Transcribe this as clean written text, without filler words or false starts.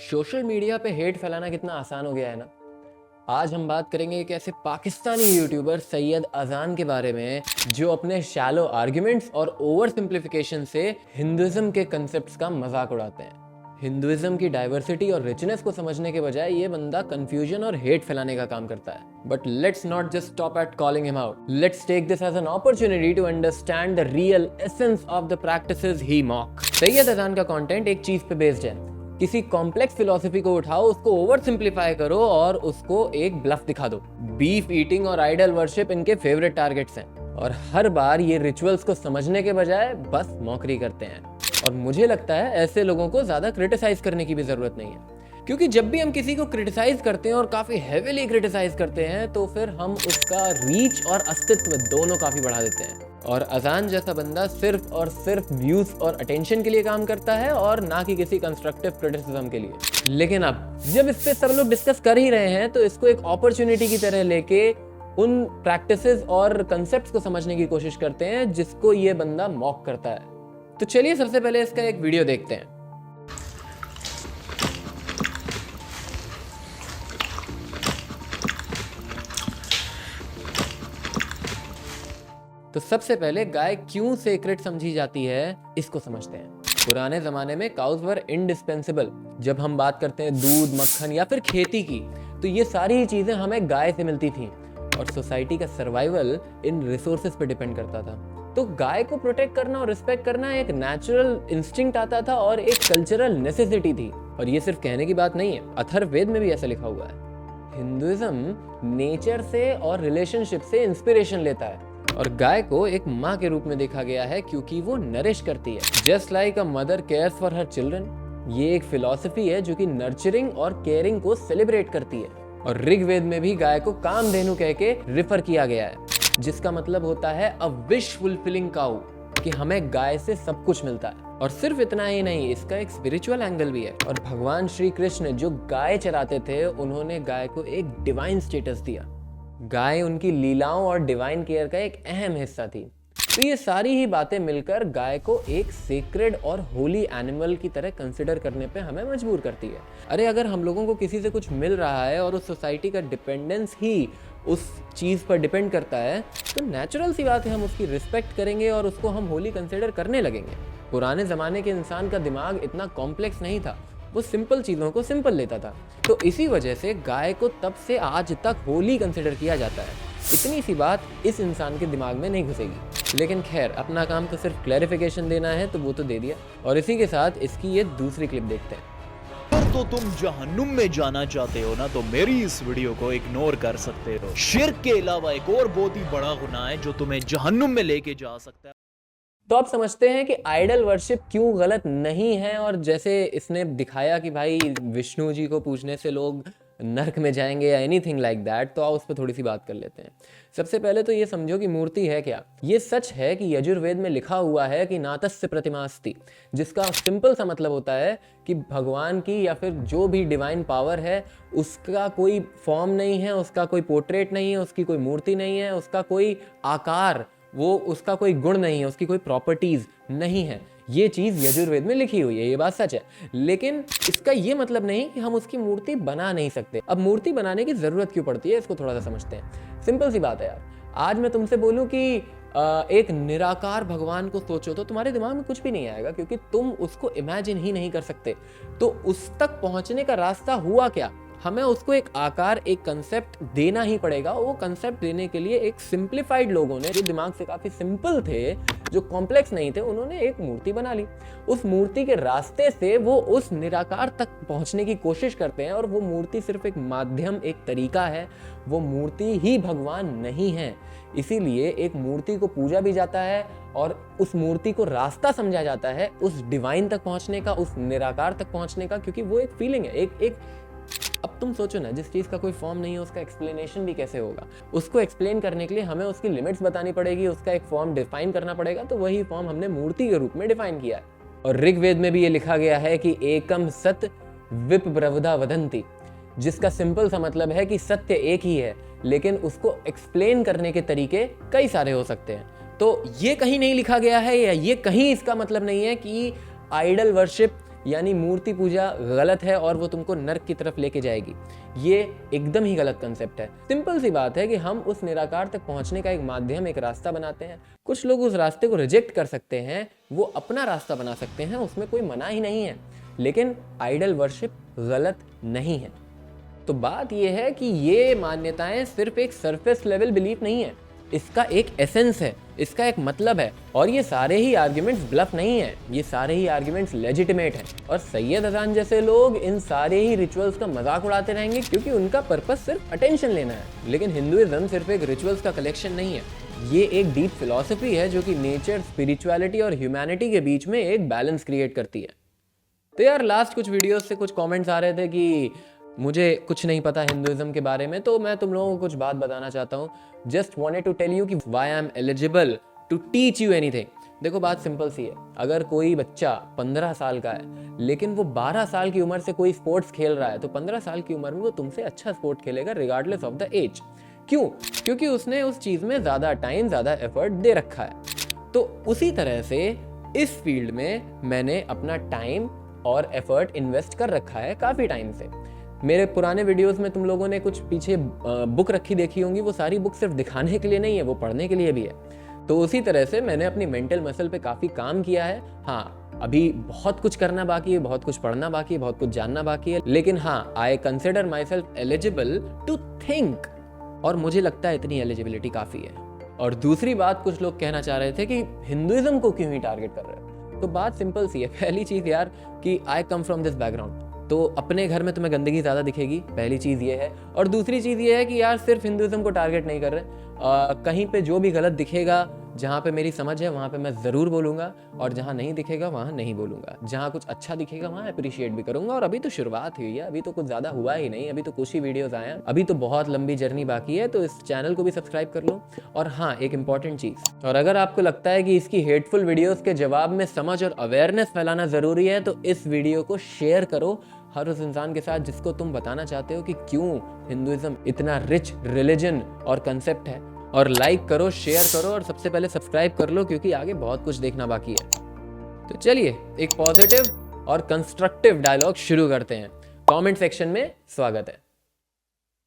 Social media पे hate फैलाना कितना आसान हो गया है ना। आज हम बात करेंगे एक ऐसे पाकिस्तानी यूट्यूबर सैयद अजान के बारे में जो अपने शैलो आर्ग्यूमेंट्स और ओवर सिंप्लीफिकेशन से हिंदुइज्म के कंसेप्ट्स का मजाक उड़ाते हैं। हिंदुइज्म की डाइवर्सिटी और रिचनेस को समझने के बजाय ये बंदा कंफ्यूजन और हेट फैलाने का काम करता है। But let's not just stop at calling him out, let's take this as an opportunity to understand the real essence of the practices he mock. Syed Azaan का कंटेंट एक चीज पे बेस्ड है। किसी कॉम्प्लेक्स फिलॉसफी को उठाओ, उसको ओवर सिंप्लीफाई करो और उसको एक ब्लफ दिखा दो। बीफ ईटिंग और आइडल वर्शिप इनके फेवरेट टारगेट्स हैं और हर बार ये रिचुअल्स को समझने के बजाय बस मौकरी करते हैं। और मुझे लगता है ऐसे लोगों को ज्यादा क्रिटिसाइज करने की भी जरूरत नहीं है, क्योंकि जब भी हम किसी को क्रिटिसाइज करते हैं और काफी हेविली क्रिटिसाइज करते हैं तो फिर हम उसका रीच और अस्तित्व दोनों काफी बढ़ा देते हैं। और अजान जैसा बंदा सिर्फ और सिर्फ व्यूज और अटेंशन के लिए काम करता है और ना कि किसी कंस्ट्रक्टिव क्रिटिसिज्म के लिए। लेकिन अब जब इस पे सब लोग डिस्कस कर ही रहे हैं तो इसको एक अपॉर्चुनिटी की तरह लेके उन प्रैक्टिसेस और कंसेप्ट्स को समझने की कोशिश करते हैं जिसको ये बंदा मॉक करता है। तो चलिए सबसे पहले इसका एक वीडियो देखते हैं। तो सबसे पहले गाय क्यों सेक्रेट समझी जाती है इसको समझते हैं। पुराने जमाने में काउज वर इंडिस्पेंसिबल। जब हम बात करते हैं दूध, मक्खन या फिर खेती की, तो ये सारी चीजें हमें गाय से मिलती थी और सोसाइटी का सर्वाइवल इन रिसोर्सेज पे डिपेंड करता था। तो गाय को प्रोटेक्ट करना और रिस्पेक्ट करना एक नेचुरल इंस्टिंक्ट आता था और एक कल्चरल नेसेसिटी थी। और ये सिर्फ कहने की बात नहीं है, अथर्ववेद में भी ऐसा लिखा हुआ है। हिंदुइज्म नेचर से और रिलेशनशिप से इंस्पिरेशन लेता है और गाय को एक माँ के रूप में देखा गया है क्योंकि वो नरिश करती है। Just like a mother cares for her children. ये एक फिलॉसफी है जो कि नर्चरिंग और केयरिंग को सेलिब्रेट करती है। और ऋग्वेद में भी गाय को कामधेनु कह के रिफर किया गया है, जिसका मतलब होता है अ विश फुलफिलिंग काऊ, कि हमें गाय से सब कुछ मिलता है। और सिर्फ इतना ही नहीं, इसका एक स्पिरिचुअल एंगल भी है। और भगवान श्री कृष्ण जो गाय चराते थे, उन्होंने गाय को एक डिवाइन स्टेटस दिया। गाय उनकी लीलाओं और डिवाइन केयर का एक अहम हिस्सा थी। तो ये सारी ही बातें मिलकर गाय को एक सेक्रेड और होली एनिमल की तरह कंसिडर करने पे हमें मजबूर करती है। अरे अगर हम लोगों को किसी से कुछ मिल रहा है और उस सोसाइटी का डिपेंडेंस ही उस चीज़ पर डिपेंड करता है, तो नेचुरल सी बात है हम उसकी रिस्पेक्ट करेंगे और उसको हम होली कंसिडर करने लगेंगे। पुराने ज़माने के इंसान का दिमाग इतना कॉम्प्लेक्स नहीं था, वो सिंपल चीज़ों को सिंपल लेता था। तो इसी वजह से गाय को तब से आज तक होली कंसिडर किया जाता है। इतनी सी बात इस इंसान के दिमाग में नहीं घुसेगी। लेकिन खैर, अपना काम तो सिर्फ क्लैरिफिकेशन देना है, तो वो तो दे दिया। और इसी के साथ इसकी ये दूसरी क्लिप देखते हैं। अगर तो तुम जहन्नुम में जाना चाहते हो ना, तो मेरी इस वीडियो को इग्नोर कर सकते हो। शिर्क के अलावा एक और बहुत ही बड़ा गुनाह है जो तुम्हें जहन्नुम में लेके जा सकता है। तो आप समझते हैं कि आइडल वर्शिप क्यों गलत नहीं है। और जैसे इसने दिखाया कि भाई विष्णु जी को पूजने से लोग नरक में जाएंगे या एनीथिंग लाइक दैट, तो आओ उस पर थोड़ी सी बात कर लेते हैं। सबसे पहले तो ये समझो कि मूर्ति है क्या। ये सच है कि यजुर्वेद में लिखा हुआ है कि नातस्य प्रतिमास्ति, जिसका सिंपल सा मतलब होता है कि भगवान की या फिर जो भी डिवाइन पावर है उसका कोई फॉर्म नहीं है, उसका कोई पोर्ट्रेट नहीं है, उसकी कोई मूर्ति नहीं है, उसका कोई आकार, वो उसका कोई गुण नहीं है, उसकी कोई प्रॉपर्टीज नहीं है। ये चीज यजुर्वेद में लिखी हुई है, ये बात सच है। लेकिन इसका ये मतलब नहीं कि हम उसकी मूर्ति बना नहीं सकते। अब मूर्ति बनाने की जरूरत क्यों पड़ती है, इसको थोड़ा सा समझते हैं। सिंपल सी बात है यार, आज मैं तुमसे बोलूं कि एक निराकार भगवान को सोचो तो तुम्हारे दिमाग में कुछ भी नहीं आएगा, क्योंकि तुम उसको इमेजिन ही नहीं कर सकते। तो उस तक पहुंचने का रास्ता हुआ क्या, हमें उसको एक आकार, एक कंसेप्ट देना ही पड़ेगा। वो कंसेप्ट देने के लिए एक सिंप्लीफाइड लोगों ने, जो दिमाग से काफी सिंपल थे, जो कॉम्प्लेक्स नहीं थे, उन्होंने एक मूर्ति बना ली। उस मूर्ति के रास्ते से वो उस निराकार तक पहुंचने की कोशिश करते हैं। और वो मूर्ति सिर्फ एक माध्यम, एक तरीका है, वो मूर्ति ही भगवान नहीं है। इसीलिए एक मूर्ति को पूजा भी जाता है और उस मूर्ति को रास्ता समझा जाता है उस डिवाइन तक पहुंचने का, उस निराकार तक पहुंचने का, क्योंकि वो एक फीलिंग है, एक अब तुम सोचो ना, जिस चीज का कोई फॉर्म नहीं है उसका एक्सप्लेनेशन भी कैसे होगा। उसको एक्सप्लेन करने के लिए हमें उसकी लिमिट्स बतानी पड़ेगी, उसका एक फॉर्म डिफाइन करना पड़ेगा। तो वही फॉर्म हमने मूर्ति के रूप में डिफाइन किया है। और ऋग्वेद में भी ये लिखा गया है कि एकम सत विप ब्रवधा वदंती, जिसका सिंपल सा मतलब है कि सत्य एक ही है, लेकिन उसको एक्सप्लेन करने के तरीके कई सारे हो सकते हैं। तो ये कहीं नहीं लिखा गया है, या ये कहीं इसका मतलब नहीं है कि आइडल वर्शिप यानी मूर्ति पूजा गलत है और वो तुमको नर्क की तरफ लेके जाएगी। ये एकदम ही गलत कंसेप्ट है। सिंपल सी बात है कि हम उस निराकार तक पहुंचने का एक माध्यम, एक रास्ता बनाते हैं। कुछ लोग उस रास्ते को रिजेक्ट कर सकते हैं, वो अपना रास्ता बना सकते हैं, उसमें कोई मना ही नहीं है, लेकिन आइडल वर्शिप गलत नहीं है। तो बात यह है कि ये मान्यताएं सिर्फ एक सरफेस लेवल बिलीफ नहीं है, इसका एक एसेंस है, इसका एक मतलब है। और ये सारे ही आर्ग्यूमेंट्स ब्लफ नहीं है, ये सारे ही आर्ग्यूमेंट्स लेजिटिमेट हैं। और सैयद हसन जैसे लोग इन सारे ही रिचुअल्स का मजाक उड़ाते रहेंगे क्योंकि उनका पर्पस सिर्फ अटेंशन लेना है। लेकिन हिंदुइज्म सिर्फ एक रिचुअल्स का कलेक्शन नहीं है, ये एक डीप फिलॉसफी है जो कि नेचर, स्पिरिचुअलिटी और ह्यूमैनिटी के बीच में एक बैलेंस क्रिएट करती है। तो यार लास्ट कुछ वीडियोस से कुछ कमेंट्स आ रहे थे कि मुझे कुछ नहीं पता हिंदुइज्म के बारे में, तो मैं तुम लोगों को कुछ बात बताना चाहता हूँ। Just wanted to tell you कि why I am eligible to teach you anything. देखो बात सिंपल सी है, अगर कोई बच्चा 15 साल का है लेकिन वो 12 साल की उम्र से कोई स्पोर्ट्स खेल रहा है, तो 15 साल की उम्र में वो तुमसे अच्छा स्पोर्ट खेलेगा रिगार्डलेस ऑफ द एज। क्यों? क्योंकि उसने उस चीज़ में ज़्यादा टाइम, ज़्यादा एफर्ट दे रखा है। तो उसी तरह से इस फील्ड में मैंने अपना टाइम और एफर्ट इन्वेस्ट कर रखा है काफ़ी टाइम से। मेरे पुराने वीडियोस में तुम लोगों ने कुछ पीछे बुक रखी देखी होंगी, वो सारी बुक सिर्फ दिखाने के लिए नहीं है, वो पढ़ने के लिए भी है। तो उसी तरह से मैंने अपनी मेंटल मसल पे काफ़ी काम किया है। हाँ, अभी बहुत कुछ करना बाकी है, बहुत कुछ पढ़ना बाकी है, बहुत कुछ जानना बाकी है, लेकिन हाँ, I consider myself eligible to think, और मुझे लगता है इतनी एलिजिबिलिटी काफ़ी है। और दूसरी बात, कुछ लोग कहना चाह रहे थे कि हिंदुइज्म को क्यों ही टारगेट कर रहे हो। तो बात सिंपल सी है। पहली चीज़ यार कि आई कम फ्रॉम दिस बैकग्राउंड, तो अपने घर में तुम्हें गंदगी ज़्यादा दिखेगी, पहली चीज़ ये है। और दूसरी चीज़ ये है कि यार सिर्फ हिंदुइज्म को टारगेट नहीं कर रहे, कहीं पे जो भी गलत दिखेगा, जहाँ पे मेरी समझ है वहाँ पे मैं ज़रूर बोलूँगा, और जहाँ नहीं दिखेगा वहाँ नहीं बोलूँगा। जहाँ कुछ अच्छा दिखेगा वहाँ अप्रिशिएट भी करूँगा। और अभी तो शुरुआत हुई है, अभी तो कुछ ज़्यादा हुआ ही नहीं, अभी तो कुछ ही वीडियोज़ आए हैं, अभी तो बहुत लंबी जर्नी बाकी है। तो इस चैनल को भी सब्सक्राइब कर लो। और हाँ, एक इंपॉर्टेंट चीज़, और अगर आपको लगता है कि इसकी हेटफुल वीडियोज़ के जवाब में समझ और अवेयरनेस फैलाना ज़रूरी है, तो इस वीडियो को शेयर करो हर उस इंसान के साथ जिसको तुम बताना चाहते हो कि क्यों हिंदुइज्म इतना रिच रिलीजन और कंसेप्ट है। और लाइक करो, शेयर करो, और सबसे पहले सब्सक्राइब कर लो क्योंकि आगे बहुत कुछ देखना बाकी है। तो चलिए एक पॉजिटिव और कंस्ट्रक्टिव डायलॉग शुरू करते हैं। कमेंट सेक्शन में स्वागत है।